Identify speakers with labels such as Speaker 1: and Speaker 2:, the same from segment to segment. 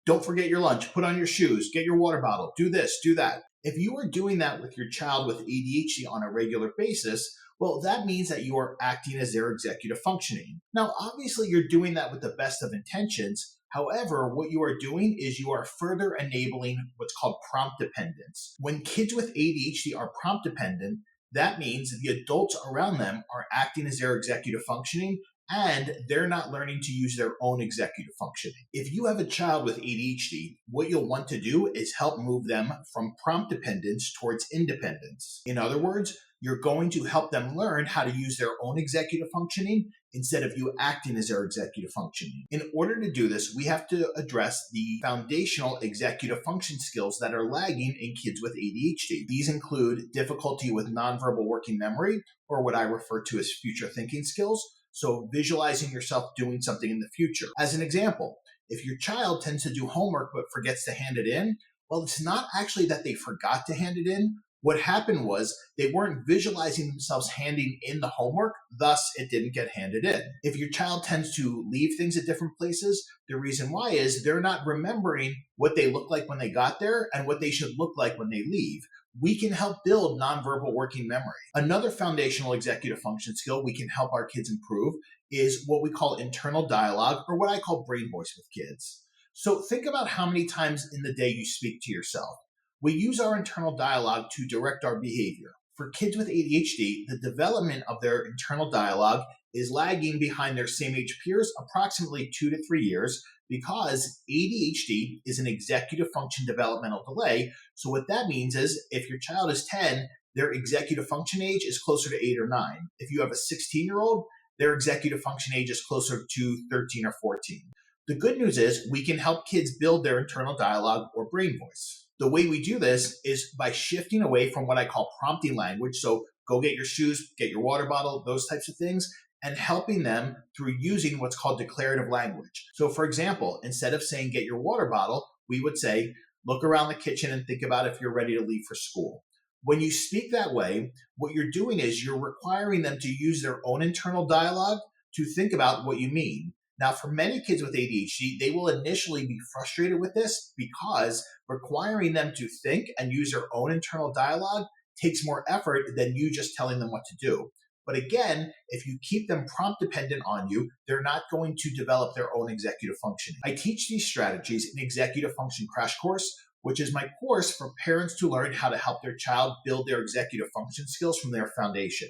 Speaker 1: Don't forget your lunch, put on your shoes, get your water bottle, do this, do that. If you are doing that with your child with ADHD on a regular basis, well, that means that you are acting as their executive functioning. Now, obviously, you're doing that with the best of intentions. However, what you are doing is you are further enabling what's called prompt dependence. When kids with ADHD are prompt dependent, that means the adults around them are acting as their executive functioning, and they're not learning to use their own executive functioning. If you have a child with ADHD, what you'll want to do is help move them from prompt dependence towards independence. In other words, you're going to help them learn how to use their own executive functioning instead of you acting as their executive functioning. In order to do this, we have to address the foundational executive function skills that are lagging in kids with ADHD. These include difficulty with nonverbal working memory, or what I refer to as future thinking skills. So visualizing yourself doing something in the future. As an example, if your child tends to do homework but forgets to hand it in, well, it's not actually that they forgot to hand it in. What happened was they weren't visualizing themselves handing in the homework, thus it didn't get handed in. If your child tends to leave things at different places, the reason why is they're not remembering what they look like when they got there and what they should look like when they leave. We can help build nonverbal working memory. Another foundational executive function skill we can help our kids improve is what we call internal dialogue, or what I call brain voice with kids. So think about how many times in the day you speak to yourself. We use our internal dialogue to direct our behavior. For kids with ADHD, the development of their internal dialogue is lagging behind their same age peers approximately 2 to 3 years, because ADHD is an executive function developmental delay. So what that means is if your child is 10, their executive function age is closer to 8 or 9. If you have a 16-year-old, their executive function age is closer to 13 or 14. The good news is we can help kids build their internal dialogue or brain voice. The way we do this is by shifting away from what I call prompting language. So go get your shoes, get your water bottle, those types of things, and helping them through using what's called declarative language. So for example, instead of saying get your water bottle, we would say, look around the kitchen and think about if you're ready to leave for school. When you speak that way, what you're doing is you're requiring them to use their own internal dialogue to think about what you mean. Now, for many kids with ADHD, they will initially be frustrated with this because requiring them to think and use their own internal dialogue takes more effort than you just telling them what to do. But again, if you keep them prompt dependent on you, they're not going to develop their own executive functioning. I teach these strategies in Executive Function Crash Course, which is my course for parents to learn how to help their child build their executive function skills from their foundation.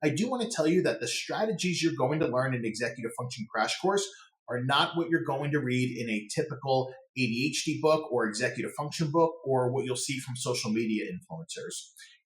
Speaker 1: I do want to tell you that the strategies you're going to learn in Executive Function Crash Course are not what you're going to read in a typical ADHD book or executive function book, or what you'll see from social media influencers.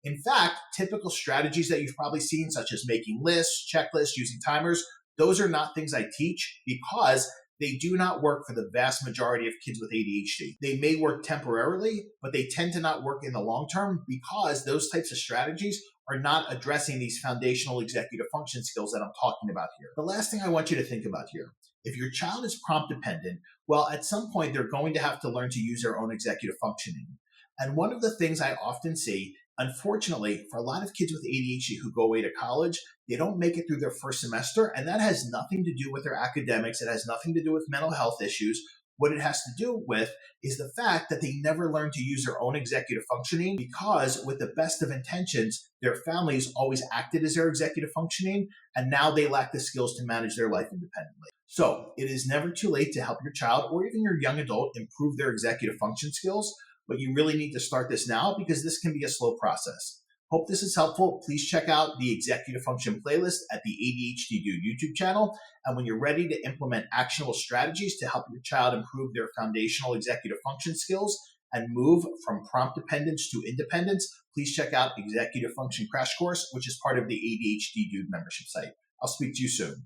Speaker 1: In fact, typical strategies that you've probably seen, such as making lists, checklists, using timers, those are not things I teach because they do not work for the vast majority of kids with ADHD. They may work temporarily, but they tend to not work in the long term because those types of strategies are not addressing these foundational executive function skills that I'm talking about here. The last thing I want you to think about here, if your child is prompt dependent, well, at some point they're going to have to learn to use their own executive functioning. And one of the things I often see, unfortunately, for a lot of kids with ADHD who go away to college, they don't make it through their first semester, and that has nothing to do with their academics. It has nothing to do with mental health issues. What it has to do with is the fact that they never learn to use their own executive functioning because, with the best of intentions, their families always acted as their executive functioning, and now they lack the skills to manage their life independently. So it is never too late to help your child or even your young adult improve their executive function skills, but you really need to start this now because this can be a slow process. Hope this is helpful. Please check out the Executive Function playlist at the ADHD Dude YouTube channel. And when you're ready to implement actionable strategies to help your child improve their foundational executive function skills and move from prompt dependence to independence, please check out Executive Function Crash Course, which is part of the ADHD Dude membership site. I'll speak to you soon.